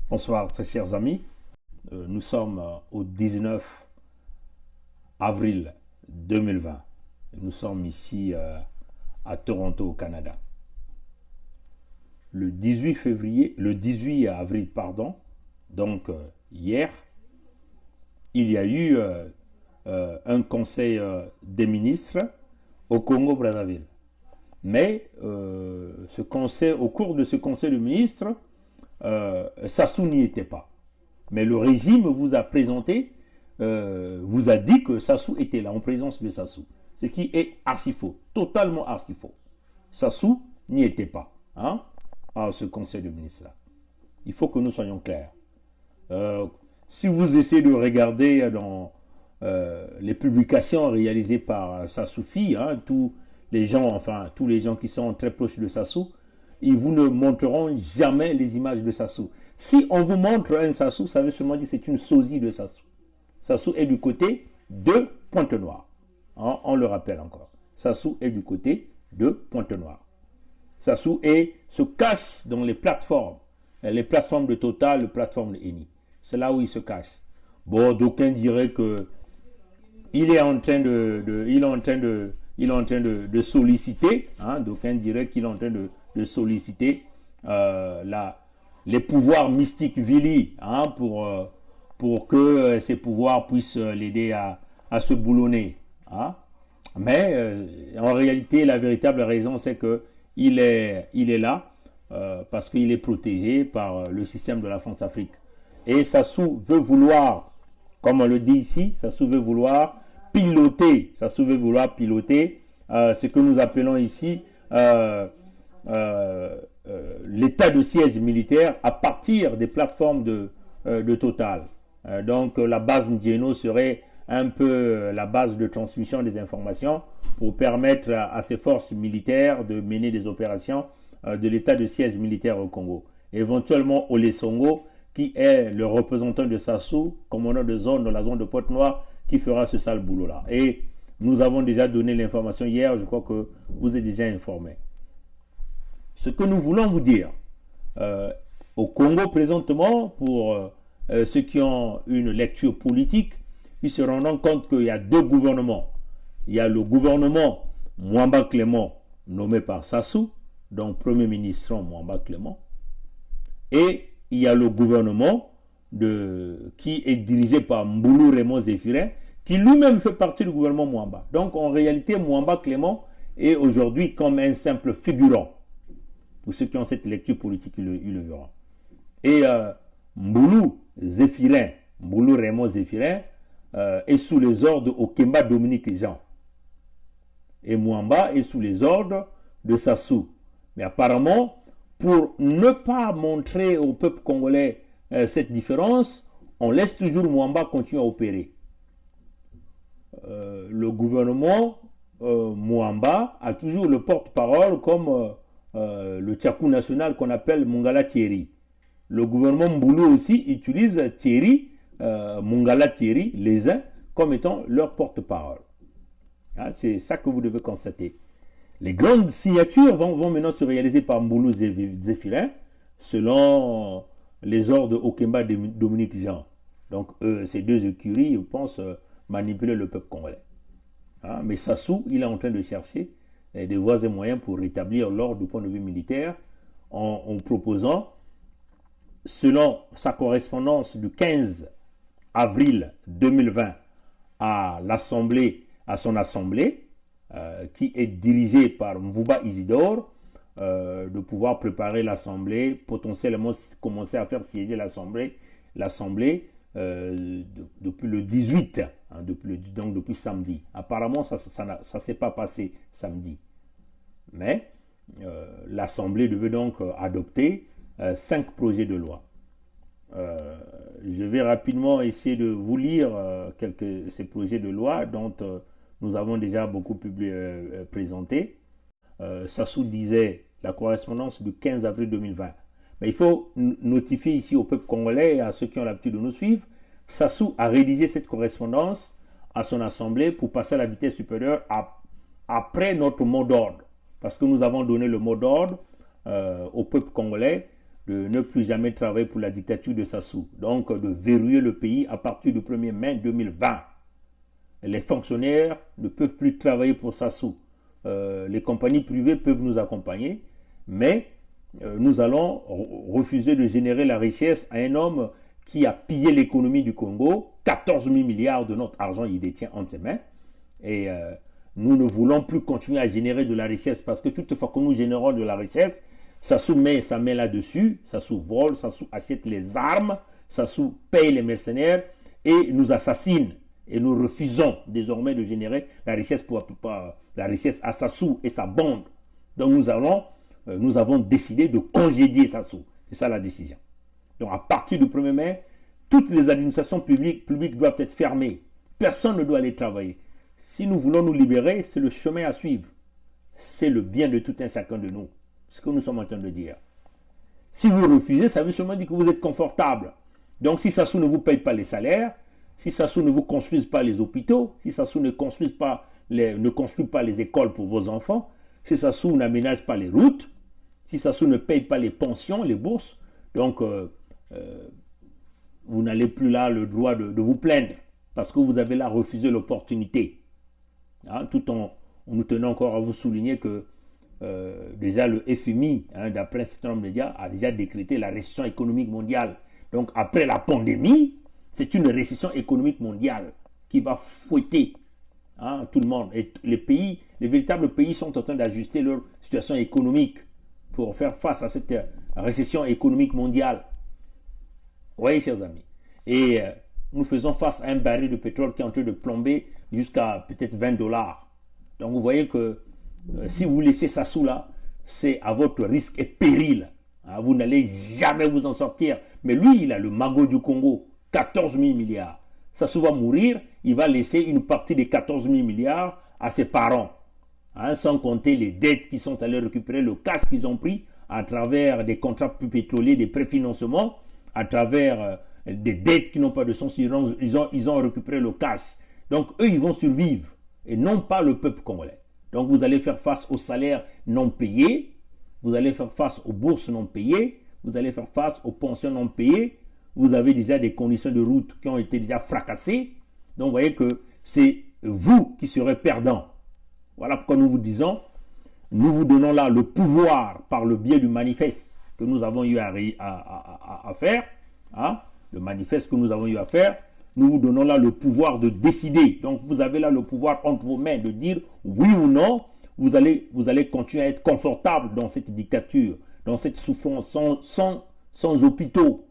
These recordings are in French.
Bonsoir très chers amis. Nous sommes au 19 avril 2020. Nous sommes ici à Toronto au Canada. Le 18 avril, donc hier, il y a eu un conseil des ministres au Congo-Brazzaville. Mais au cours de ce conseil de ministres, Sassou n'y était pas. Mais le régime vous a présenté, vous a dit que Sassou était là en présence de Sassou. Ce qui est archi faux, totalement archi faux. Sassou n'y était pas à ce conseil de ministres-là. Il faut que nous soyons clairs. Si vous essayez de regarder dans les publications réalisées par Sassoufi, tous les gens qui sont très proches de Sassou, ils vous ne montreront jamais les images de Sassou. Si on vous montre un Sassou, ça veut seulement dire que c'est une sosie de Sassou. Sassou est du côté de Pointe-Noire. On le rappelle encore. Sassou est du côté de Pointe-Noire. Sassou se cache dans les plateformes de Total, les plateformes de Eni. C'est là où il se cache. Bon, d'aucuns diraient que il est en train de solliciter, d'aucuns diraient qu'il est en train de solliciter les pouvoirs mystiques Vili pour que ces pouvoirs puissent l'aider à se boulonner. Mais en réalité, la véritable raison, c'est qu'il est là parce qu'il est protégé par le système de la France-Afrique. Et Sassou veut vouloir, comme on le dit ici, Sassou veut vouloir piloter ce que nous appelons ici l'état de siège militaire à partir des plateformes de Total. Donc la base Ndieno serait un peu la base de transmission des informations pour permettre à ces forces militaires de mener des opérations de l'état de siège militaire au Congo. Éventuellement Ole Songo, qui est le représentant de Sassou, commandant de zone dans la zone de Pointe-Noire, qui fera ce sale boulot-là. Et nous avons déjà donné l'information hier, je crois que vous êtes déjà informés. Ce que nous voulons vous dire, au Congo présentement, pour ceux qui ont une lecture politique, ils se rendent compte qu'il y a deux gouvernements. Il y a le gouvernement Mwamba Clément, nommé par Sassou, donc Premier ministre Mwamba Clément, et il y a le gouvernement qui est dirigé par Mboulou Raymond Zéphirin, qui lui-même fait partie du gouvernement Mwamba. Donc en réalité, Mwamba Clément est aujourd'hui comme un simple figurant. Pour ceux qui ont cette lecture politique, ils le verront. Et Mboulou Raymond Zéphirin, est sous les ordres de Okemba Dominique Jean. Et Mwamba est sous les ordres de Sassou. Mais apparemment, pour ne pas montrer au peuple congolais cette différence, on laisse toujours Mwamba continuer à opérer. Le gouvernement Mwamba a toujours le porte-parole comme le Tchakou national qu'on appelle Mungala Thierry. Le gouvernement Mboulou aussi utilise Mungala Thierry, les uns, comme étant leur porte-parole. C'est ça que vous devez constater. Les grandes signatures vont maintenant se réaliser par Mboulou Zéphirin, selon les ordres de Okemba Dominique Jean. Donc ces deux écuries, je pense, manipuler le peuple congolais. Mais Sassou, il est en train de chercher des voies et moyens pour rétablir l'ordre du point de vue militaire en proposant, selon sa correspondance du 15 avril 2020 à son assemblée, qui est dirigée par Mvouba Isidore, de pouvoir préparer l'assemblée, potentiellement commencer à faire siéger l'assemblée depuis le 18, donc depuis samedi. Apparemment, ça ne s'est pas passé samedi. Mais l'Assemblée devait donc adopter 5 projets de loi. Je vais rapidement essayer de vous lire ces projets de loi dont nous avons déjà beaucoup présenté. Sassou disait la correspondance du 15 avril 2020. Mais il faut notifier ici au peuple congolais et à ceux qui ont l'habitude de nous suivre, Sassou a rédigé cette correspondance à son assemblée pour passer à la vitesse supérieure après notre mot d'ordre. Parce que nous avons donné le mot d'ordre au peuple congolais de ne plus jamais travailler pour la dictature de Sassou. Donc de verrouiller le pays à partir du 1er mai 2020. Les fonctionnaires ne peuvent plus travailler pour Sassou. Les compagnies privées peuvent nous accompagner, mais nous allons refuser de générer la richesse à un homme qui a pillé l'économie du Congo. 14 000 milliards de notre argent, il détient entre ses mains. Et nous ne voulons plus continuer à générer de la richesse parce que toutefois que nous générons de la richesse, Sassou met sa main là-dessus, Sassou vole, Sassou achète les armes, Sassou paye les mercenaires et nous assassine. Et nous refusons désormais de générer la richesse, la richesse à Sassou et sa bande. Donc nous avons décidé de congédier Sassou. C'est ça la décision. Donc à partir du 1er mai, toutes les administrations publiques doivent être fermées. Personne ne doit aller travailler. Si nous voulons nous libérer, c'est le chemin à suivre. C'est le bien de tout un chacun de nous. Ce que nous sommes en train de dire. Si vous refusez, ça veut seulement dire que vous êtes confortable. Donc si Sassou ne vous paye pas les salaires, si Sassou ne vous construise pas les hôpitaux, si Sassou ne construit pas les écoles pour vos enfants, si Sassou n'aménage pas les routes, si Sassou ne paye pas les pensions, les bourses, donc vous n'avez plus là le droit de vous plaindre parce que vous avez là refusé l'opportunité. Hein, tout en nous tenant encore à vous souligner que déjà le FMI, d'après un certain nombre de médias, a déjà décrété la récession économique mondiale. Donc après la pandémie, c'est une récession économique mondiale qui va fouetter tout le monde. Et les véritables pays sont en train d'ajuster leur situation économique pour faire face à cette récession économique mondiale. Vous voyez, chers amis. Et nous faisons face à un baril de pétrole qui est en train de plomber jusqu'à peut-être $20. Donc vous voyez que si vous laissez Sassou là, c'est à votre risque et péril. Vous n'allez jamais vous en sortir. Mais lui, il a le magot du Congo, 14 000 milliards. Sassou va mourir, il va laisser une partie des 14 000 milliards à ses parents. Sans compter les dettes qui sont allées récupérer, le cash qu'ils ont pris à travers des contrats pétroliers, des préfinancements, à travers des dettes qui n'ont pas de sens. Ils ont récupéré le cash. Donc eux, ils vont survivre et non pas le peuple congolais. Donc vous allez faire face aux salaires non payés, vous allez faire face aux bourses non payées, vous allez faire face aux pensions non payées, vous avez déjà des conditions de route qui ont été déjà fracassées. Donc vous voyez que c'est vous qui serez perdants. Voilà pourquoi nous vous disons, nous vous donnons là le pouvoir par le biais du manifeste que nous avons eu à faire. Le manifeste que nous avons eu à faire, nous vous donnons là le pouvoir de décider. Donc vous avez là le pouvoir entre vos mains de dire oui ou non, vous allez continuer à être confortable dans cette dictature, dans cette souffrance, sans hôpitaux,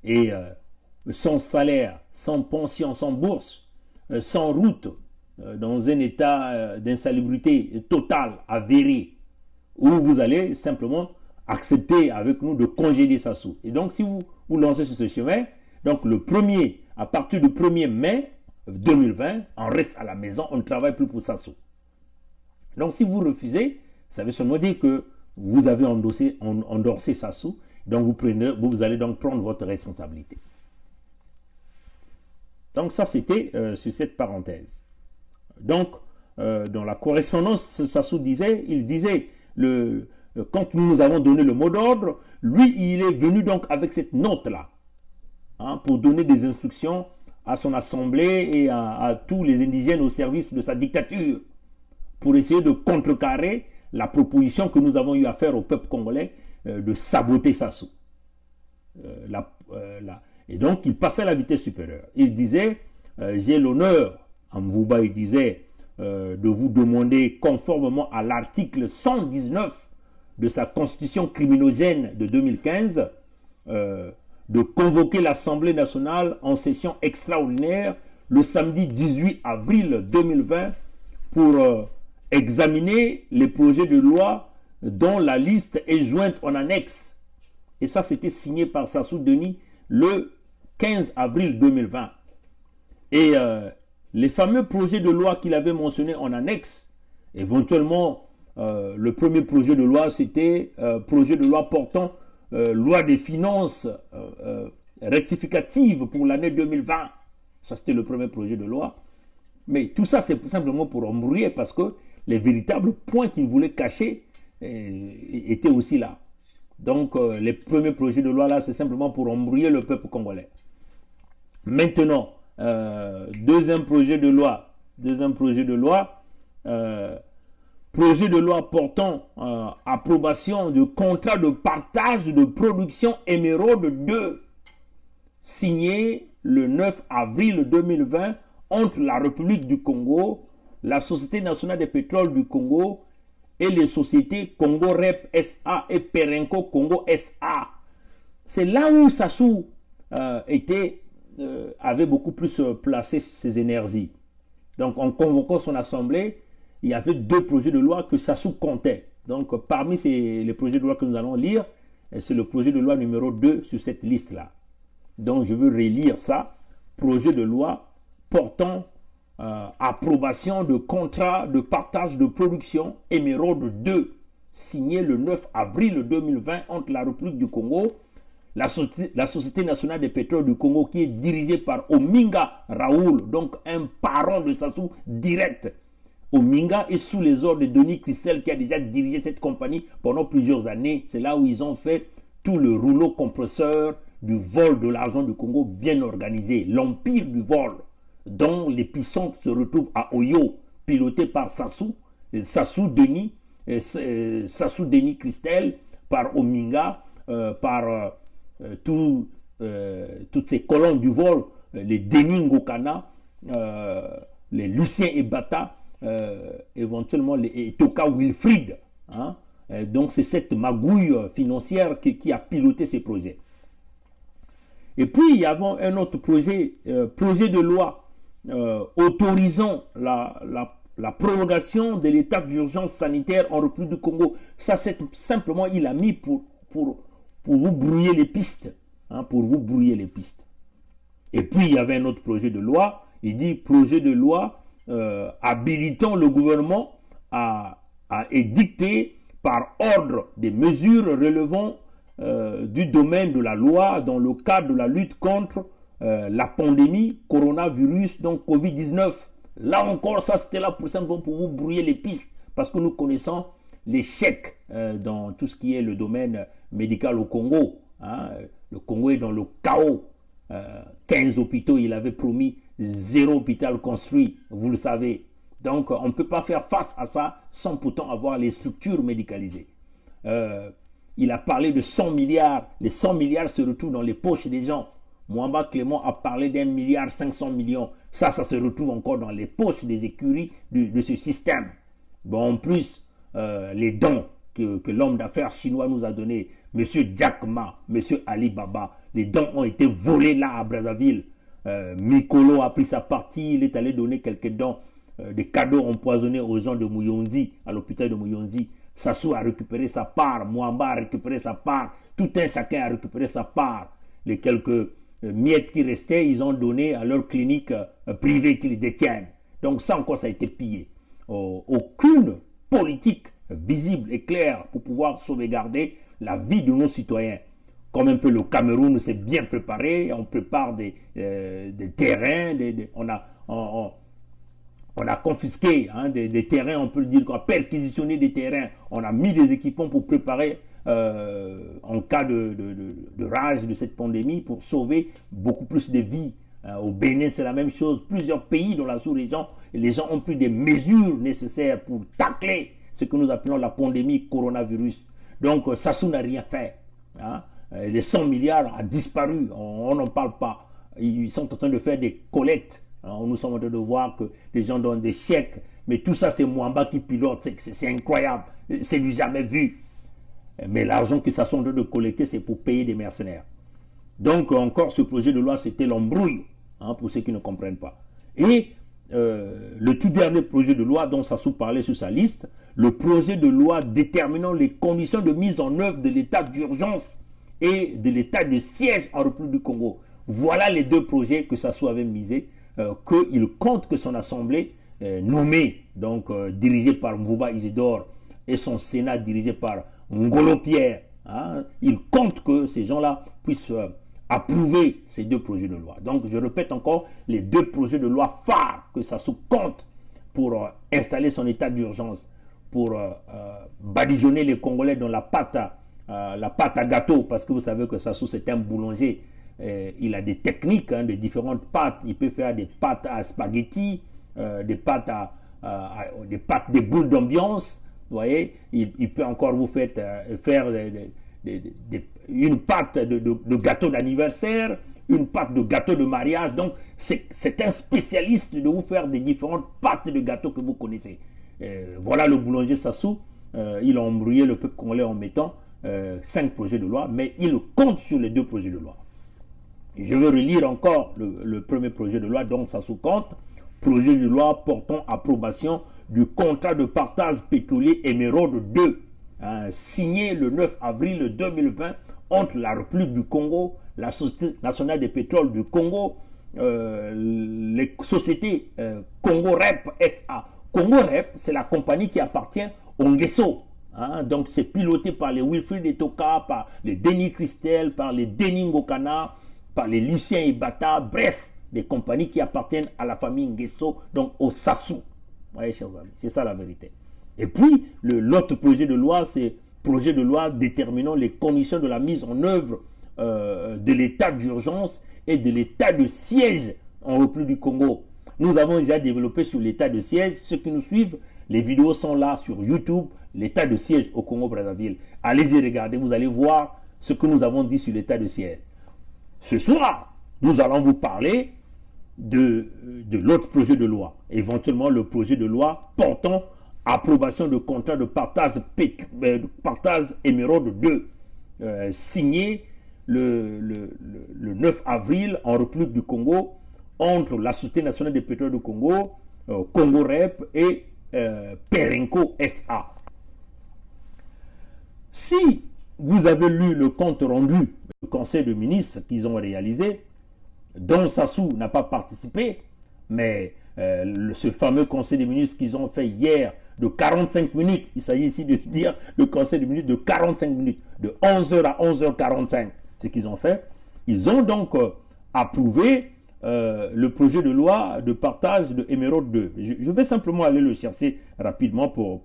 et sans salaire, sans pension, sans bourse, sans route, dans un état d'insalubrité totale, avéré, où vous allez simplement accepter avec nous de congédier Sassou. Et donc si vous lancez sur ce chemin, donc à partir du 1er mai 2020, on reste à la maison, on ne travaille plus pour Sassou. Donc si vous refusez, ça veut seulement dire que vous avez endorsé Sassou, donc vous allez donc prendre votre responsabilité. Donc ça c'était sur cette parenthèse. Donc dans la correspondance, Sassou disait, quand nous avons donné le mot d'ordre, lui il est venu donc avec cette note-là, pour donner des instructions à son assemblée et à tous les indigènes au service de sa dictature, pour essayer de contrecarrer la proposition que nous avons eu à faire au peuple congolais de saboter Sassou. Et donc il passait à la vitesse supérieure. Il disait, j'ai l'honneur, en Mvouba il disait, de vous demander, conformément à l'article 119 de sa constitution criminogène de 2015, de convoquer l'Assemblée nationale en session extraordinaire le samedi 18 avril 2020 pour examiner les projets de loi dont la liste est jointe en annexe. Et ça, c'était signé par Sassou Denis le 15 avril 2020. Et les fameux projets de loi qu'il avait mentionnés en annexe, éventuellement, le premier projet de loi, c'était projet de loi portant loi des finances rectificative pour l'année 2020. Ça, c'était le premier projet de loi. Mais tout ça, c'est simplement pour embrouiller parce que les véritables points qu'il voulait cacher étaient aussi là. Donc, les premiers projets de loi là, c'est simplement pour embrouiller le peuple congolais. Maintenant, deuxième projet de loi, projet de loi portant approbation de contrat de partage de production émeraude 2, signé le 9 avril 2020 entre la République du Congo, la Société nationale des pétroles du Congo et les sociétés Congo Rep SA et Perenco Congo SA. C'est là où Sassou avait beaucoup plus placé ses énergies. Donc en convoquant son assemblée, il y avait deux projets de loi que Sassou comptait. Donc parmi les projets de loi que nous allons lire, c'est le projet de loi numéro 2 sur cette liste-là. Donc je veux relire ça. Projet de loi portant approbation de contrat de partage de production émeraude 2, signé le 9 avril 2020 entre la République du Congo, la Société nationale des pétroles du Congo qui est dirigée par Ominga Raoul, donc un parent de Sassou direct. Ominga est sous les ordres de Denis Christel qui a déjà dirigé cette compagnie pendant plusieurs années. C'est là où ils ont fait tout le rouleau compresseur du vol de l'argent du Congo bien organisé, l'empire du vol, dont l'épicentre se retrouve à Oyo, piloté par Sassou Denis Christel, par Ominga, par toutes ces colonnes du vol, les Denis Ngokana, les Lucien Ebata, éventuellement les Toka Wilfried. Hein? Donc c'est cette magouille financière qui a piloté ces projets. Et puis il y avait un autre projet de loi autorisant la prolongation de l'état d'urgence sanitaire en République du Congo. Ça, c'est simplement, il a mis pour vous brouiller les pistes. Hein, pour vous brouiller les pistes. Et puis, il y avait un autre projet de loi. Il dit projet de loi habilitant le gouvernement à édicter par ordre des mesures relevant du domaine de la loi dans le cadre de la lutte contre la pandémie coronavirus, donc Covid-19. Là encore, ça c'était là pour simplement pour vous brouiller les pistes, parce que nous connaissons l'échec dans tout ce qui est le domaine médical au Congo. Hein. Le Congo est dans le chaos. 15 hôpitaux, il avait promis 0 hôpital construit, vous le savez. Donc on ne peut pas faire face à ça sans pourtant avoir les structures médicalisées. Il a parlé de 100 milliards. Les 100 milliards se retrouvent dans les poches des gens. Mwamba Clément a parlé d'1,5 milliard. Ça se retrouve encore dans les poches des écuries de ce système. Bon, en plus, les dons que l'homme d'affaires chinois nous a donnés, M. Jack Ma, M. Ali Baba, les dons ont été volés là à Brazzaville. Mikolo a pris sa partie, il est allé donner quelques dons, des cadeaux empoisonnés aux gens de Mouyonzi, à l'hôpital de Mouyonzi. Sassou a récupéré sa part, Mwamba a récupéré sa part, tout un chacun a récupéré sa part. Les quelques miettes qui restaient, ils ont donné à leur clinique privée qu'ils détiennent. Donc ça encore, ça a été pillé. Aucune politique visible et claire pour pouvoir sauvegarder la vie de nos citoyens. Comme un peu le Cameroun s'est bien préparé, on prépare des terrains, on a confisqué des terrains, on peut dire qu'on a perquisitionné des terrains, on a mis des équipements pour préparer en cas de rage de cette pandémie pour sauver beaucoup plus de vies. Au Bénin, c'est la même chose. Plusieurs pays dans la sous-région, les gens ont pris des mesures nécessaires pour tacler ce que nous appelons la pandémie coronavirus. Donc, Sassou n'a rien fait. Hein. Les 100 milliards a disparu. On n'en parle pas. Ils sont en train de faire des collectes. Alors, nous sommes en train de voir que les gens donnent des chèques. Mais tout ça, c'est Mwamba qui pilote. C'est incroyable. C'est du jamais vu. Mais l'argent que Sassou est en train de collecter, c'est pour payer des mercenaires. Donc, encore, ce projet de loi, c'était l'embrouille. Pour ceux qui ne comprennent pas. Et le tout dernier projet de loi dont Sassou parlait sur sa liste, le projet de loi déterminant les conditions de mise en œuvre de l'état d'urgence et de l'état de siège en République du Congo. Voilà les deux projets que Sassou avait misés, qu'il compte que son assemblée nommée, donc dirigée par Mvouba Isidore, et son Sénat dirigé par Ngolo Pierre, il compte que ces gens-là puissent approuver ces deux projets de loi. Donc je répète encore, les deux projets de loi phares que Sassou compte pour installer son état d'urgence, pour badigeonner les Congolais dans la pâte la pâte à gâteau, parce que vous savez que Sassou c'est un boulanger. Il a des techniques, hein, de différentes pâtes. Il peut faire des pâtes à spaghetti, des pâtes des boules d'ambiance. Vous voyez, il peut encore vous faire une pâte de gâteau d'anniversaire, une pâte de gâteau de mariage. Donc, c'est un spécialiste de vous faire des différentes pâtes de gâteau que vous connaissez. Voilà le boulanger Sassou. Il a embrouillé le peuple congolais en mettant 5 projets de loi, mais il compte sur les 2 projets de loi. Je vais relire encore le premier projet de loi, donc Sassou compte. Projet de loi portant approbation du contrat de partage pétrolier Émeraude 2, signé le 9 avril 2020 entre la République du Congo, la Société nationale des pétroles du Congo, les sociétés Congo Rep SA. Congo Rep, c'est la compagnie qui appartient au Nguesso. Donc c'est piloté par les Wilfried Etoka, par les Denis Christel, par les Denis Ngokana, par les Lucien Ibata, bref, des compagnies qui appartiennent à la famille Nguesso, donc au Sassou. Vous voyez, chers amis, c'est ça la vérité. Et puis, l'autre projet de loi, c'est projet de loi déterminant les conditions de la mise en œuvre de l'état d'urgence et de l'état de siège en République du Congo. Nous avons déjà développé sur l'état de siège. Ceux qui nous suivent, les vidéos sont là sur YouTube, l'état de siège au Congo-Brazzaville. Allez-y regarder, vous allez voir ce que nous avons dit sur l'état de siège. Ce soir, nous allons vous parler de l'autre projet de loi, éventuellement le projet de loi portant approbation de contrat de partage Émeraude 2, signé le 9 avril en République du Congo entre la Société nationale des pétroles du Congo, Congo Rep et Perenco SA. Si vous avez lu le compte rendu du Conseil de ministres qu'ils ont réalisé, dont Sassou n'a pas participé, mais ce fameux Conseil des ministres qu'ils ont fait hier de 45 minutes, il s'agit ici de dire le Conseil des ministres de 45 minutes, de 11h à 11h45, ce qu'ils ont fait, ils ont donc approuvé le projet de loi de partage de Émeraude 2. Je vais simplement aller le chercher rapidement pour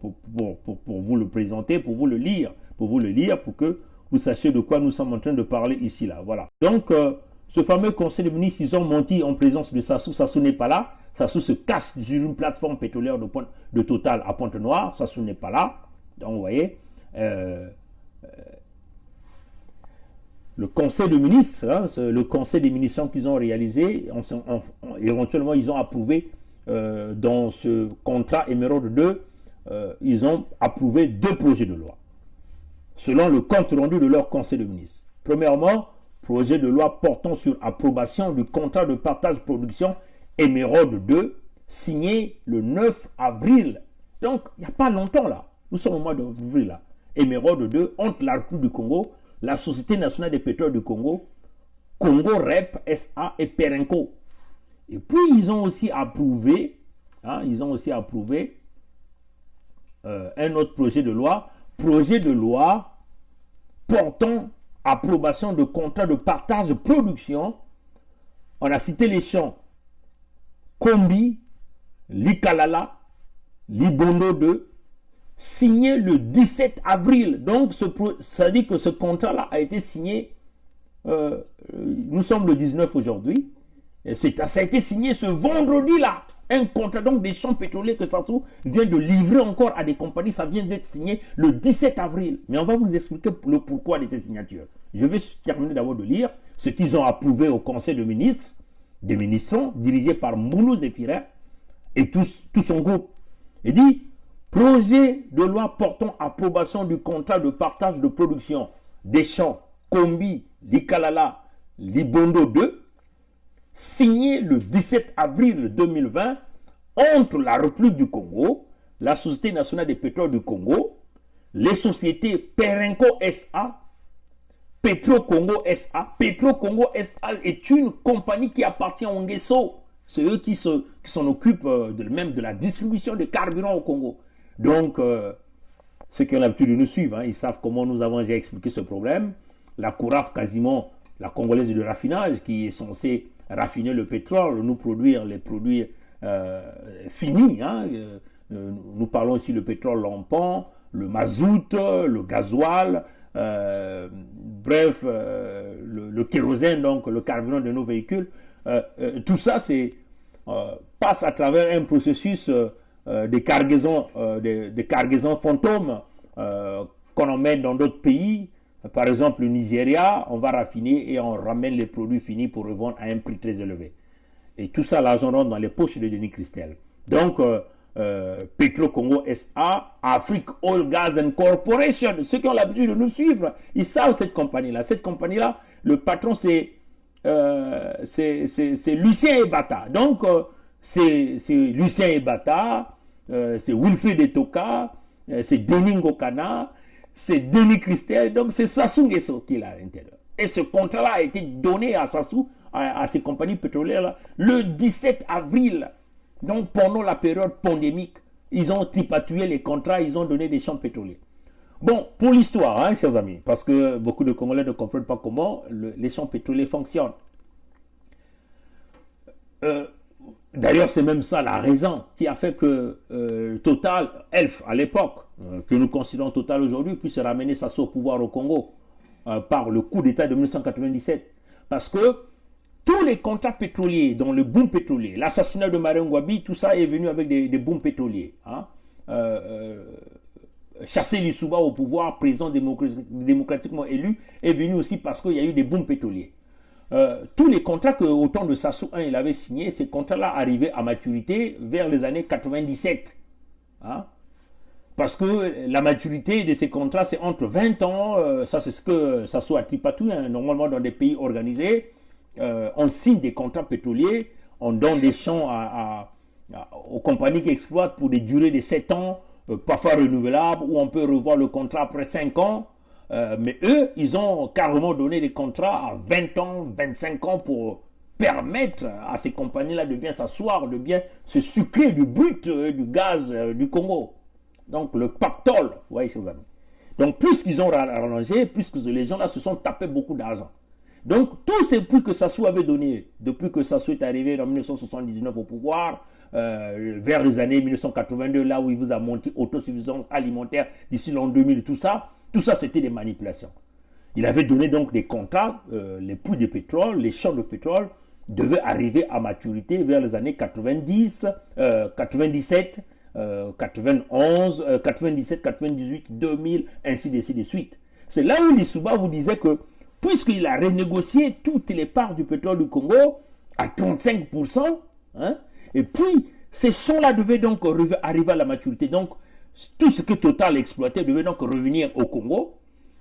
vous le présenter, pour vous le lire, pour que vous sachiez de quoi nous sommes en train de parler ici, là. Voilà. Donc, ce fameux Conseil des ministres, ils ont menti en présence de Sassou. Sassou n'est pas là. Sassou se cache sur une plateforme pétrolière de Total à Pointe-Noire. Sassou n'est pas là. Donc, vous voyez, le Conseil des ministres, le Conseil des ministres qu'ils ont réalisé, éventuellement, ils ont approuvé dans ce contrat Émeraude 2, ils ont approuvé 2 projets de loi, selon le compte rendu de leur Conseil des ministres. Premièrement, projet de loi portant sur approbation du contrat de partage production Émeraude 2, signé le 9 avril. Donc, il n'y a pas longtemps là. Nous sommes au mois d'avril là. Émeraude 2, entre la République du Congo, la Société nationale des pétroles du Congo, Congo Rep SA et Perenco. Et puis, ils ont aussi approuvé, un autre projet de loi portant approbation de contrat de partage de production. On a cité les champs Kombi, Likalala, Libondo 2, signé le 17 avril. Donc, ça dit que ce contrat-là a été signé, nous sommes le 19 aujourd'hui, ça a été signé ce vendredi-là. Un contrat donc des champs pétroliers que Sassou vient de livrer encore à des compagnies, ça vient d'être signé le 17 avril. Mais on va vous expliquer le pourquoi de ces signatures. Je vais terminer d'abord de lire ce qu'ils ont approuvé au Conseil de ministres, des ministres dirigés par Mounou Zéphirin et tout son groupe. Il dit, projet de loi portant approbation du contrat de partage de production des champs Kombi, Likalala, Libondo 2, signé le 17 avril 2020 entre la République du Congo, la Société nationale des pétroles du Congo, les sociétés Perenco SA, Petro Congo SA. Petro Congo SA est une compagnie qui appartient au Nguesso. C'est eux qui s'en occupent même de la distribution de carburant au Congo. Donc, ceux qui ont l'habitude de nous suivre, ils savent comment nous avons déjà expliqué ce problème. La CORAF, quasiment, la Congolaise de raffinage, qui est censée raffiner le pétrole, nous produire les produits finis. Nous parlons ici le pétrole lampant, le mazout, le gasoil, le kérosène, donc le carburant de nos véhicules. Tout ça passe à travers un processus des cargaisons fantômes qu'on emmène dans d'autres pays. Par exemple, le Nigeria, on va raffiner et on ramène les produits finis pour revendre à un prix très élevé. Et tout ça, l'argent rentre dans les poches de Denis Christel. Donc, Petro Congo SA, Afrique Oil Gas and Corporation, ceux qui ont l'habitude de nous suivre, ils savent cette compagnie-là. Cette compagnie-là, le patron, c'est Lucien Ebata. Donc, c'est Lucien Ebata, c'est Wilfried Etoka, c'est Denis Ngokana, c'est Denis Christel, donc c'est Sassou Nguesso qui est là à l'intérieur. Et ce contrat-là a été donné à Sassou, à ces compagnies pétrolières-là, le 17 avril. Donc pendant la période pandémique, ils ont tripatouillé les contrats, ils ont donné des champs pétroliers. Bon, pour l'histoire, hein, chers amis, parce que beaucoup de Congolais ne comprennent pas comment les champs pétroliers fonctionnent. D'ailleurs, c'est même ça la raison qui a fait que Total, Elf à l'époque, que nous considérons Total aujourd'hui, puisse ramener Sassou au pouvoir au Congo par le coup d'État de 1997. Parce que tous les contrats pétroliers, dont le boom pétrolier, l'assassinat de Marien Ngouabi, tout ça est venu avec des booms pétroliers. Hein. Chasser Lissouba au pouvoir, président démocratiquement élu, est venu aussi parce qu'il y a eu des booms pétroliers. Tous les contrats que, au temps de Sassou 1, il avait signés, ces contrats-là arrivaient à maturité vers les années 97. Hein? Parce que la maturité de ces contrats, c'est entre 20 ans, ça c'est ce que Sassou a tripatouillé, hein, normalement dans des pays organisés, on signe des contrats pétroliers, on donne des champs aux compagnies qui exploitent pour des durées de 7 ans, parfois renouvelables, ou on peut revoir le contrat après 5 ans. Mais eux, ils ont carrément donné des contrats à 20 ans, 25 ans pour permettre à ces compagnies-là de bien s'asseoir, de bien se sucrer du brut du gaz du Congo. Donc le pactole, vous voyez, ces amis. Donc plus qu'ils ont rallongé, plus que les gens-là se sont tapés beaucoup d'argent. Donc tous ces prix que Sassou avait donnés, depuis que Sassou est arrivé en 1979 au pouvoir, vers les années 1982, là où il vous a monté autosuffisance alimentaire d'ici l'an 2000, tout ça c'était des manipulations. Il avait donné donc des contrats, les puits de pétrole, les champs de pétrole devaient arriver à maturité vers les années 90, 97, 91, 97, 98, 2000, ainsi de suite. C'est là où Lissouba vous disait que, puisqu'il a renégocié toutes les parts du pétrole du Congo à 35%, hein, et puis ces champs-là devaient donc arriver à la maturité. Donc, tout ce que Total exploitait devait donc revenir au Congo.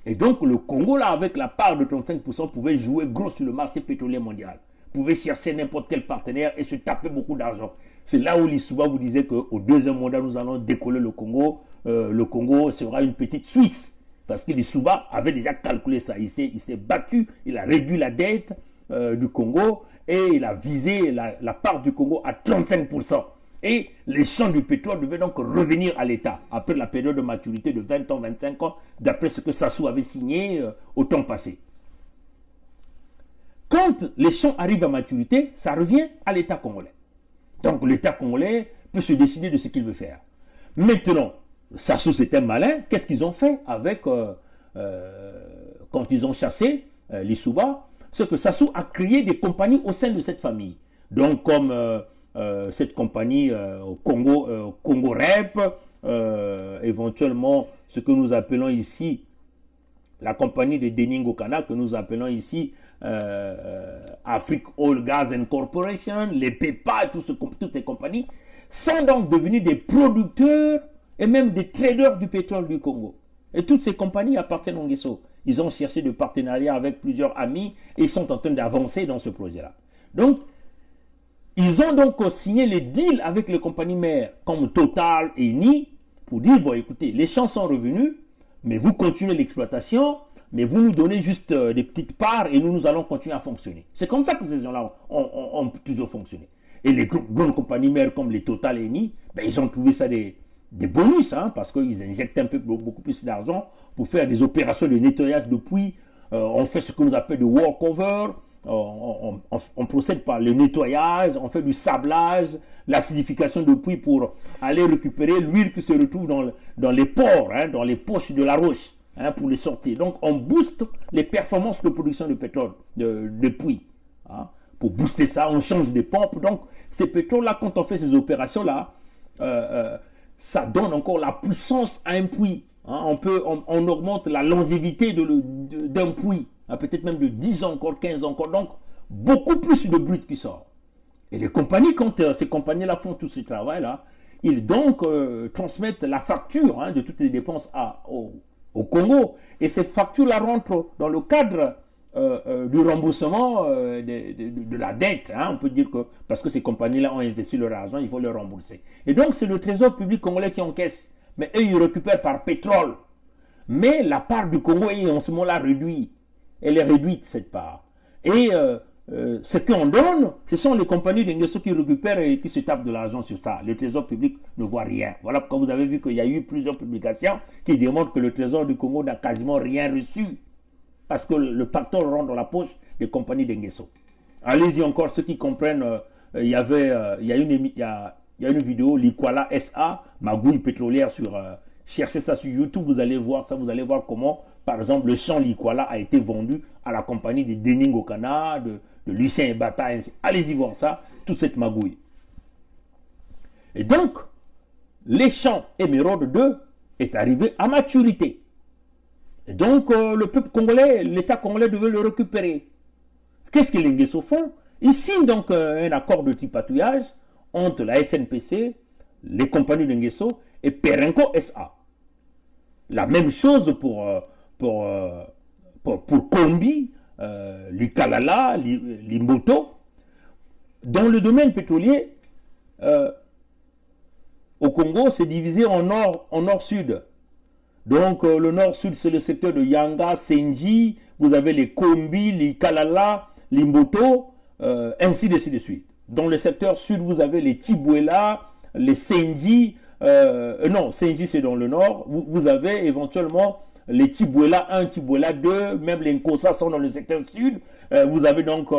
Et donc, le Congo, là, avec la part de 35%, pouvait jouer gros sur le marché pétrolier mondial. Pouvait chercher n'importe quel partenaire et se taper beaucoup d'argent. C'est là où Lissouba vous disait qu'au deuxième mandat, nous allons décoller le Congo. Le Congo sera une petite Suisse. Parce que Lissouba avait déjà calculé ça. Il s'est battu, il a réduit la dette du Congo et il a visé la part du Congo à 35%. Et les champs du pétrole devaient donc revenir à l'État après la période de maturité de 20 ans, 25 ans, d'après ce que Sassou avait signé au temps passé. Quand les champs arrivent à maturité, ça revient à l'État congolais. Donc l'État congolais peut se décider de ce qu'il veut faire. Maintenant, Sassou c'était malin, qu'est-ce qu'ils ont fait avec, quand ils ont chassé Lissouba, c'est que Sassou a créé des compagnies au sein de cette famille. Donc comme cette compagnie Congo Rep, éventuellement ce que nous appelons ici la compagnie de Denis Ngokana, que nous appelons ici Afrique Oil Gas and Corporation, les PEPA, toutes ces compagnies, sont donc devenus des producteurs et même des traders du pétrole du Congo. Et toutes ces compagnies appartiennent au Nguesso. Ils ont cherché de partenariat avec plusieurs amis et ils sont en train d'avancer dans ce projet-là. Donc, ils ont donc signé les deals avec les compagnies mères comme Total et Eni pour dire, bon écoutez, les champs sont revenus, mais vous continuez l'exploitation, mais vous nous donnez juste des petites parts et nous allons continuer à fonctionner. C'est comme ça que ces gens-là ont toujours fonctionné. Et les grandes compagnies mères comme les Total et Eni, ben, ils ont trouvé ça des bonus, hein, parce qu'ils injectent beaucoup plus d'argent pour faire des opérations de nettoyage de puits. On fait ce que nous appelons de walkover. On procède par le nettoyage, on fait du sablage, l'acidification de puits pour aller récupérer l'huile qui se retrouve dans les pores, hein, dans les poches de la roche. pour les sortir. Donc on booste les performances de production de pétrole, de puits. Hein. Pour booster ça, on change des pompes. Donc ces pétroles-là, quand on fait ces opérations-là, ça donne encore la puissance à un puits. Hein. On augmente la longévité d'un puits, hein, peut-être même de 10 ans encore, 15 ans encore. Donc beaucoup plus de brut qui sort. Et les compagnies, quand ces compagnies-là font tout ce travail-là, ils donc transmettent la facture, hein, de toutes les dépenses au Congo. Et ces factures-là rentrent dans le cadre du remboursement de la dette. Hein. On peut dire que parce que ces compagnies-là ont investi leur argent, il faut le rembourser. Et donc c'est le trésor public congolais qui encaisse. Mais eux, ils récupèrent par pétrole. Mais la part du Congo est en ce moment-là réduite. Elle est réduite, cette part. Et ce qu'on donne, ce sont les compagnies d'Ingesso qui récupèrent et qui se tapent de l'argent sur ça. Le trésor public ne voit rien. Voilà pourquoi vous avez vu qu'il y a eu plusieurs publications qui démontrent que le trésor du Congo n'a quasiment rien reçu. Parce que le pactole rentre dans la poche des compagnies d'Ingesso. Allez-y encore, ceux qui comprennent, il y a une vidéo, l'Ikwala SA, magouille pétrolière cherchez ça sur YouTube, vous allez voir ça, vous allez voir comment, par exemple, le champ l'Ikwala a été vendu à la compagnie de Dening Okana, de Lucien Ebata, allez-y voir ça, toute cette magouille. Et donc, les champs Émeraude 2 est arrivé à maturité. Et donc, le peuple congolais, l'État congolais devait le récupérer. Qu'est-ce que les Nguesso font? Ils signent donc un accord de tripatouillage entre la SNPC, les compagnies de Nguesso et Perenco SA. La même chose pour Kombi, Likalala, Limboto. Dans le domaine pétrolier, au Congo, c'est divisé en nord-sud. Donc le nord-sud, c'est le secteur de Yanga, Senji, vous avez les Kombi, les Kalala, les Mboto, ainsi de suite. Dans le secteur sud, vous avez les Tibuela, les Senji, non, Senji c'est dans le nord, vous avez éventuellement les Tibuela 1, Tibuela 2, même les Nkosa sont dans le secteur sud, vous avez donc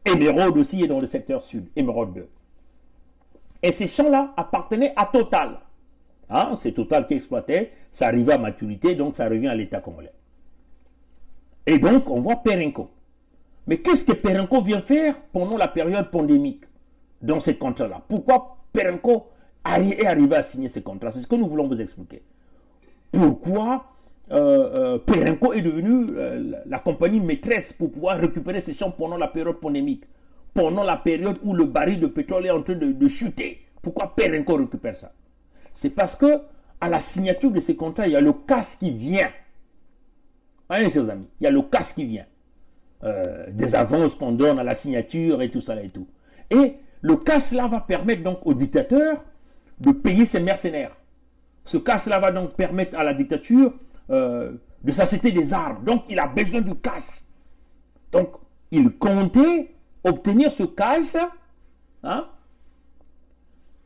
Émeraude aussi est dans le secteur sud, Émeraude 2. Et ces champs-là appartenaient à Total. Hein, c'est Total qui exploitait, ça arrivait à maturité, donc ça revient à l'État congolais. Et donc, on voit Perenco. Mais qu'est-ce que Perenco vient faire pendant la période pandémique dans ces contrats-là? Pourquoi Perenco est arrivé à signer ces contrats? C'est ce que nous voulons vous expliquer. Pourquoi Perenco est devenu la compagnie maîtresse pour pouvoir récupérer ces champs pendant la période pandémique, pendant la période où le baril de pétrole est en train de chuter? Pourquoi Perenco récupère ça? C'est parce que à la signature de ces contrats, il y a le cash qui vient. Hein, chers amis, il y a le cash qui vient. Des avances qu'on donne à la signature et tout ça là et tout. Et le cash là va permettre donc au dictateur de payer ses mercenaires. Ce cash là va donc permettre à la dictature de s'acheter des armes. Donc il a besoin du cash. Donc il comptait obtenir ce cash, hein,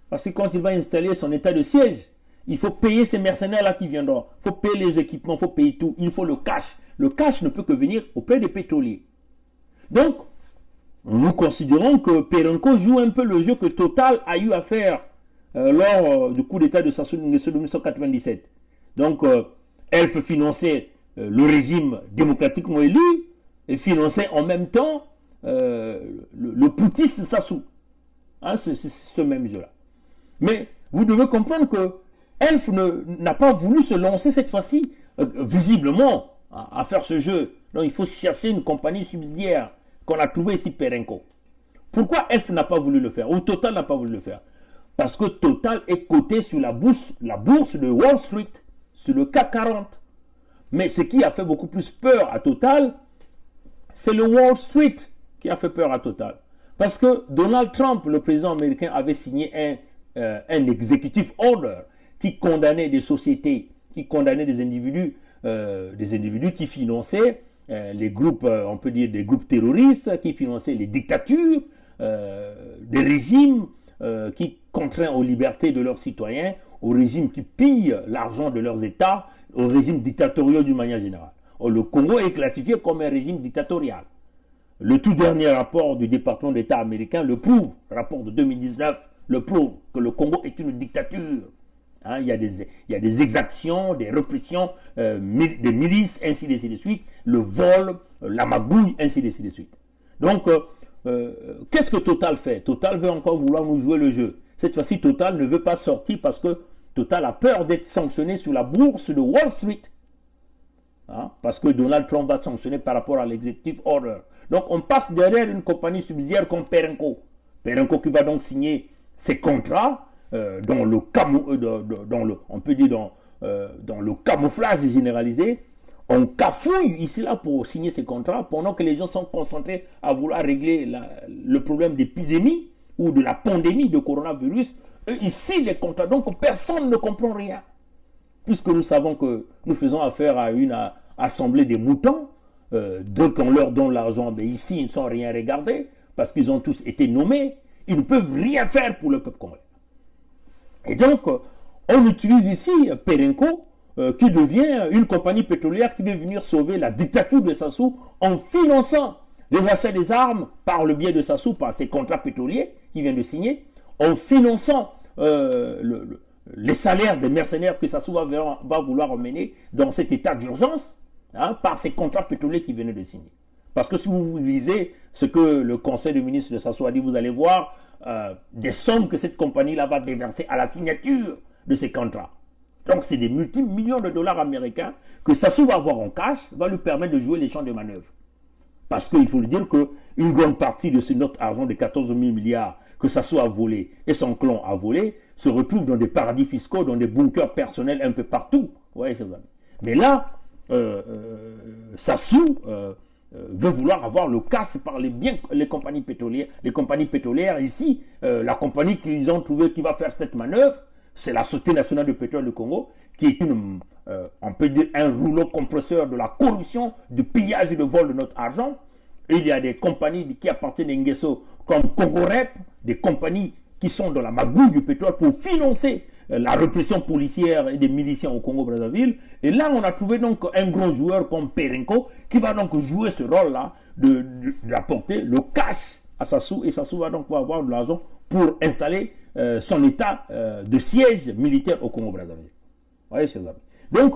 parce que quand il va installer son état de siège, il faut payer ces mercenaires-là qui viendront. Il faut payer les équipements, il faut payer tout. Il faut le cash. Le cash ne peut que venir auprès des pétroliers. Donc, nous considérons que Perenco joue un peu le jeu que Total a eu à faire lors du coup d'état de Sassou Nguesso de 1997. Donc, Elf finançait le régime démocratiquement élu et finançait en même temps le poutiste Sassou. Hein, c'est ce même jeu-là. Mais vous devez comprendre que Elf n'a pas voulu se lancer cette fois-ci, visiblement, à faire ce jeu. Donc il faut chercher une compagnie subsidiaire qu'on a trouvée ici, Perenco. Pourquoi Elf n'a pas voulu le faire, ou Total n'a pas voulu le faire? Parce que Total est coté sur la bourse de Wall Street, sur le CAC 40. Mais ce qui a fait beaucoup plus peur à Total, c'est le Wall Street qui a fait peur à Total. Parce que Donald Trump, le président américain, avait signé un executive order qui condamnait des sociétés, qui condamnait des individus qui finançaient les groupes, on peut dire des groupes terroristes, qui finançaient les dictatures, des régimes qui contraignent aux libertés de leurs citoyens, aux régimes qui pillent l'argent de leurs États, aux régimes dictatoriaux d'une manière générale. Or, le Congo est classifié comme un régime dictatorial. Le tout dernier rapport du département d'État américain le prouve, rapport de 2019, le prouve que le Congo est une dictature. Hein, il y a des exactions, des répressions, des milices, ainsi de suite, le vol, la magouille, ainsi de suite. Donc, qu'est-ce que Total fait? Total veut encore vouloir nous jouer le jeu. Cette fois-ci, Total ne veut pas sortir parce que Total a peur d'être sanctionné sur la bourse de Wall Street. Hein, parce que Donald Trump va sanctionner par rapport à l'executive order. Donc, on passe derrière une compagnie subsidiaire comme Perenco. Perenco qui va donc signer ses contrats dans le camouflage généralisé. On cafouille ici là pour signer ces contrats pendant que les gens sont concentrés à vouloir régler le problème d'épidémie ou de la pandémie de coronavirus. Ici, les contrats, donc personne ne comprend rien. Puisque nous savons que nous faisons affaire à une assemblée des moutons, dès qu'on leur donne l'argent, mais ici, ils ne sont rien regardés, parce qu'ils ont tous été nommés, ils ne peuvent rien faire pour le peuple congolais. Et donc, on utilise ici Perenco, qui devient une compagnie pétrolière qui veut venir sauver la dictature de Sassou en finançant les achats des armes par le biais de Sassou, par ses contrats pétroliers qu'il vient de signer, en finançant les salaires des mercenaires que Sassou va vouloir emmener dans cet état d'urgence, hein, par ces contrats pétroliers qu'il venait de signer. Parce que si vous lisez ce que le conseil de ministres de Sassou a dit, vous allez voir des sommes que cette compagnie-là va déverser à la signature de ces contrats. Donc c'est des multimillions de dollars américains que Sassou va avoir en cash, va lui permettre de jouer les champs de manœuvre. Parce qu'il faut le dire qu'une grande partie de notre argent de 14 000 milliards que Sassou a volé et son clan a volé se retrouve dans des paradis fiscaux, dans des bunkers personnels un peu partout. Vous voyez, chers amis. Mais là, Sassou veut vouloir avoir le cash par les compagnies pétrolières. Les compagnies pétrolières, ici, la compagnie qu'ils ont trouvé qui va faire cette manœuvre, c'est la Société nationale de pétrole du Congo, qui est on peut dire un rouleau compresseur de la corruption, du pillage et de vol de notre argent. Et il y a des compagnies qui appartiennent à Nguesso, comme Congorep, des compagnies qui sont dans la magouille du pétrole pour financer la répression policière et des miliciens au Congo-Brazzaville. Et là, on a trouvé donc un gros joueur comme Perenco qui va donc jouer ce rôle-là d'apporter le cash à Sassou. Et Sassou va donc avoir de l'argent pour installer son état de siège militaire au Congo-Brazzaville. Vous voyez, chers amis. Donc,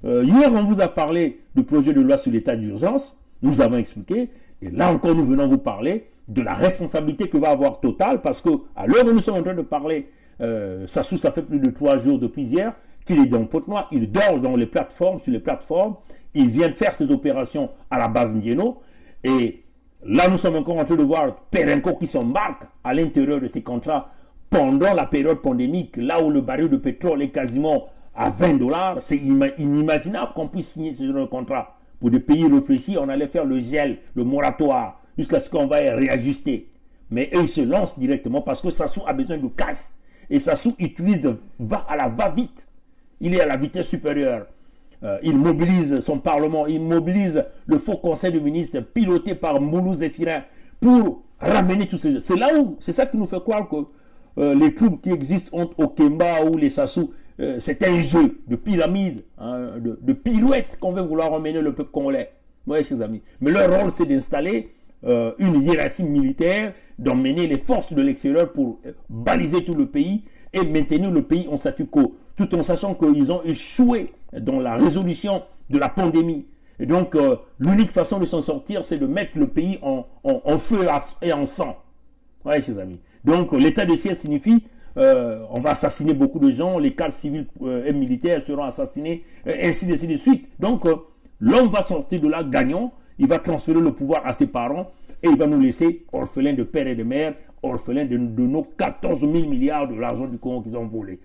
hier, on vous a parlé du projet de loi sur l'état d'urgence. Nous avons expliqué. Et là encore, nous venons vous parler de la responsabilité que va avoir Total, parce qu'à l'heure où nous sommes en train de parler, Sassou, ça fait plus de 3 jours depuis hier qu'il est dans Pointe-Noire, il dort dans les plateformes, sur les plateformes, il vient de faire ses opérations à la base Ndieno, et là nous sommes encore en train de voir Perenco qui s'embarque à l'intérieur de ces contrats pendant la période pandémique, là où le baril de pétrole est quasiment à 20 $, c'est inimaginable qu'on puisse signer ce genre de contrat. Pour des pays réfléchis, on allait faire le gel, le moratoire, jusqu'à ce qu'on va réajuster. Mais eux, ils se lancent directement parce que Sassou a besoin de cash. Et Sassou va à la va-vite. Il est à la vitesse supérieure. Il mobilise son parlement, il mobilise le faux conseil de ministres piloté par Moulou Zéphirin pour ramener tous ces... C'est ça qui nous fait croire que les troubles qui existent entre Okemba ou les Sassou, c'est un jeu de pyramide, hein, de pirouette qu'on veut vouloir emmener le peuple congolais. Oui, chers amis. Mais leur rôle, c'est d'installer une hiérarchie militaire, d'emmener les forces de l'extérieur pour baliser tout le pays et maintenir le pays en statu quo, tout en sachant qu'ils ont échoué dans la résolution de la pandémie. Et donc, l'unique façon de s'en sortir, c'est de mettre le pays en feu et en sang. Oui, chers amis. Donc, l'état de siège signifie on va assassiner beaucoup de gens, les cadres civils et militaires seront assassinés, ainsi de suite. Donc, l'homme va sortir de là gagnant, il va transférer le pouvoir à ses parents et il va nous laisser orphelins de père et de mère, orphelins de nos 14 000 milliards de l'argent du Congo qu'ils ont volé.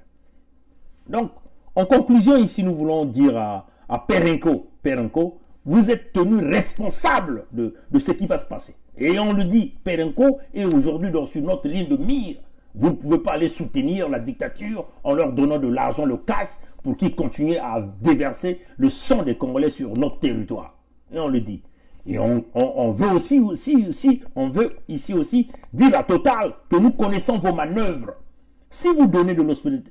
Donc, en conclusion, ici, nous voulons dire à Perenco, vous êtes tenu responsable de ce qui va se passer. Et on le dit, Perenco est aujourd'hui sur notre ligne de mire. Vous ne pouvez pas aller soutenir la dictature en leur donnant de l'argent, le cash, pour qu'ils continuent à déverser le sang des Congolais sur notre territoire. Et on le dit. Et on veut on veut ici aussi dire à Total que nous connaissons vos manœuvres. Si vous donnez de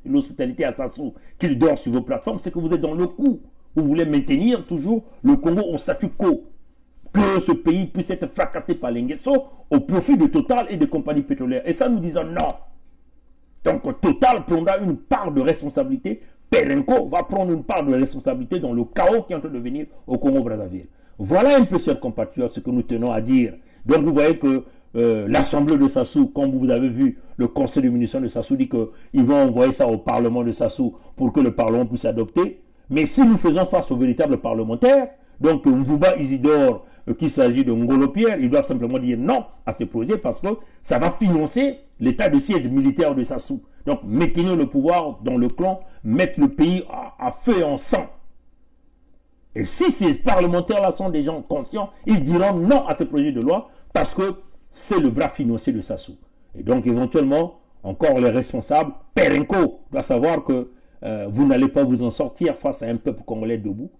l'hospitalité à Sassou, qu'il dort sur vos plateformes, c'est que vous êtes dans le coup. Vous voulez maintenir toujours le Congo au statu quo. Que ce pays puisse être fracassé par l'Inguesso au profit de Total et des compagnies pétrolières. Et ça, nous disons non. Donc Total prendra une part de responsabilité, Perenco va prendre une part de responsabilité dans le chaos qui est en train de venir au Congo-Brazzaville. Voilà un peu, chers compatriotes, ce que nous tenons à dire. Donc vous voyez que l'Assemblée de Sassou, comme vous avez vu, le Conseil de ministres de Sassou dit qu'ils vont envoyer ça au Parlement de Sassou pour que le Parlement puisse adopter. Mais si nous faisons face aux véritables parlementaires, donc Mvouba Isidore, qu'il s'agit de Ngolo Pierre, ils doivent simplement dire non à ce projet parce que ça va financer l'état de siège militaire de Sassou. Donc maintenir le pouvoir dans le clan, mettre le pays à feu et en sang. Et si ces parlementaires-là sont des gens conscients, ils diront non à ce projet de loi parce que c'est le bras financier de Sassou. Et donc éventuellement, encore les responsables, Perenco doit savoir que vous n'allez pas vous en sortir face à un peuple congolais debout.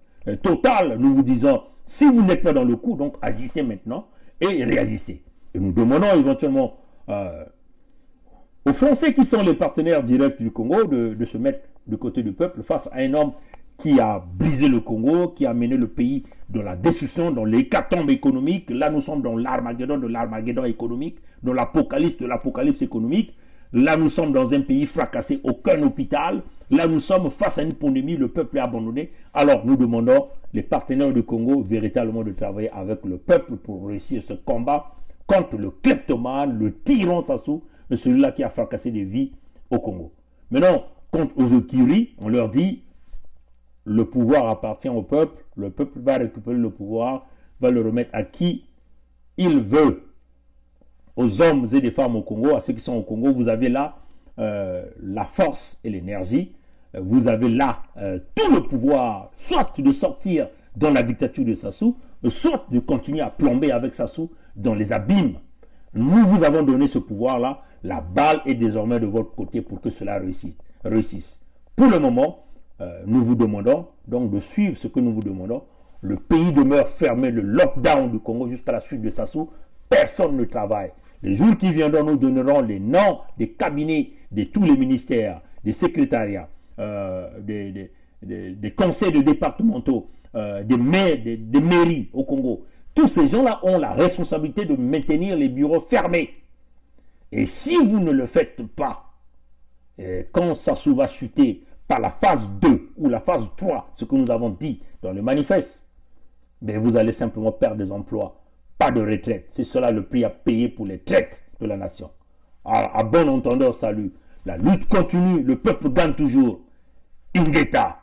Total, nous vous disons, si vous n'êtes pas dans le coup, donc agissez maintenant et réagissez. Et nous demandons éventuellement aux Français qui sont les partenaires directs du Congo de se mettre du côté du peuple face à un homme qui a brisé le Congo, qui a mené le pays dans la destruction, dans l'hécatombe économique. Là, nous sommes dans l'Armageddon de l'Armageddon économique, dans l'apocalypse de l'apocalypse économique. Là, nous sommes dans un pays fracassé, aucun hôpital. Là, nous sommes face à une pandémie, le peuple est abandonné. Alors, nous demandons les partenaires du Congo véritablement de travailler avec le peuple pour réussir ce combat contre le kleptomane, le tyran Sassou, celui-là qui a fracassé des vies au Congo. Maintenant, contre aux Okiri, on leur dit le pouvoir appartient au peuple va récupérer le pouvoir, va le remettre à qui il veut. Aux hommes et des femmes au Congo, à ceux qui sont au Congo, vous avez là la force et l'énergie, vous avez là tout le pouvoir, soit de sortir dans la dictature de Sassou, soit de continuer à plomber avec Sassou dans les abîmes. Nous vous avons donné ce pouvoir-là, la balle est désormais de votre côté pour que cela réussisse. Pour le moment, nous vous demandons donc de suivre ce que nous vous demandons. Le pays demeure fermé, le lockdown du Congo jusqu'à la suite de Sassou, personne ne travaille. Les jours qui viendront, nous donnerons les noms des cabinets de tous les ministères, des secrétariats, des conseils de départementaux, des mairies au Congo. Tous ces gens-là ont la responsabilité de maintenir les bureaux fermés. Et si vous ne le faites pas, quand Sassou va chuter par la phase 2 ou la phase 3, ce que nous avons dit dans le manifeste, ben vous allez simplement perdre des emplois. Pas de retraite. C'est cela le prix à payer pour les traites de la nation. Alors, à bon entendeur, salut. La lutte continue, le peuple gagne toujours. Ingeta,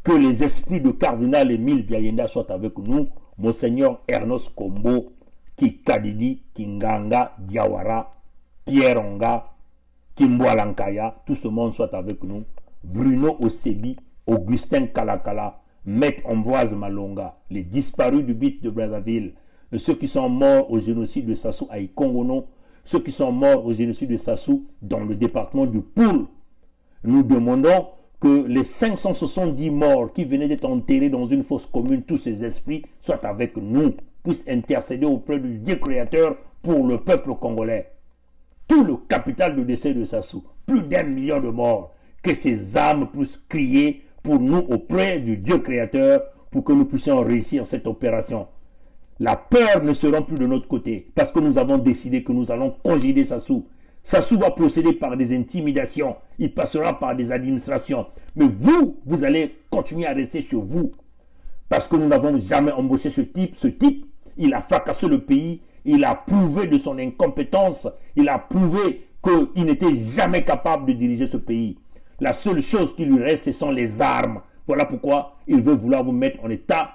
que les esprits de Cardinal Émile Biayenda soient avec nous. Monseigneur Ernest Kombo, Kikadidi, Kinganga, Diawara, Pierre Onga, Kimboalankaya, tout ce monde soit avec nous. Bruno Osebi, Augustin Kalakala, Maître Ambroise Malonga, les disparus du BIT de Brazzaville, ceux qui sont morts au génocide de Sassou à Ikongono, ceux qui sont morts au génocide de Sassou dans le département du Poul. Nous demandons que les 570 morts qui venaient d'être enterrés dans une fosse commune, tous ces esprits soient avec nous, puissent intercéder auprès du Dieu créateur pour le peuple congolais. Tout le capital de décès de Sassou, plus d'1 million de morts, que ces âmes puissent crier pour nous auprès du Dieu créateur pour que nous puissions réussir cette opération. La peur ne sera plus de notre côté parce que nous avons décidé que nous allons congédier Sassou. Sassou va procéder par des intimidations, il passera par des administrations. Mais vous allez continuer à rester chez vous parce que nous n'avons jamais embauché ce type. Ce type, il a fracassé le pays, il a prouvé de son incompétence, il a prouvé qu'il n'était jamais capable de diriger ce pays. La seule chose qui lui reste, ce sont les armes. Voilà pourquoi il veut vouloir vous mettre en état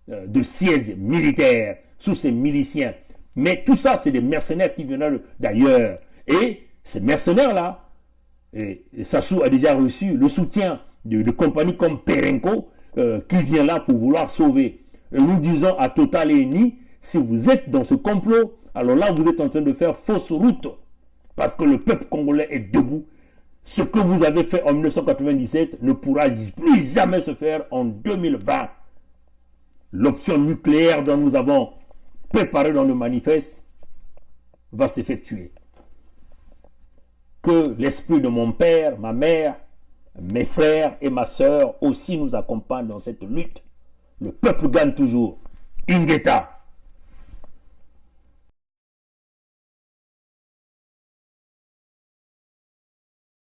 de siège militaire sous ces miliciens. Mais tout ça, c'est des mercenaires qui viennent d'ailleurs. Et ces mercenaires-là, Sassou a déjà reçu le soutien de compagnies comme Perenco qui vient là pour vouloir sauver. Et nous disons à Total et Eni, si vous êtes dans ce complot, alors là, vous êtes en train de faire fausse route. Parce que le peuple congolais est debout. Ce que vous avez fait en 1997 ne pourra plus jamais se faire en 2020. L'option nucléaire dont nous avons préparé dans le manifeste va s'effectuer. Que l'esprit de mon père, ma mère, mes frères et ma sœur aussi nous accompagnent dans cette lutte. Le peuple gagne toujours. Ingeta.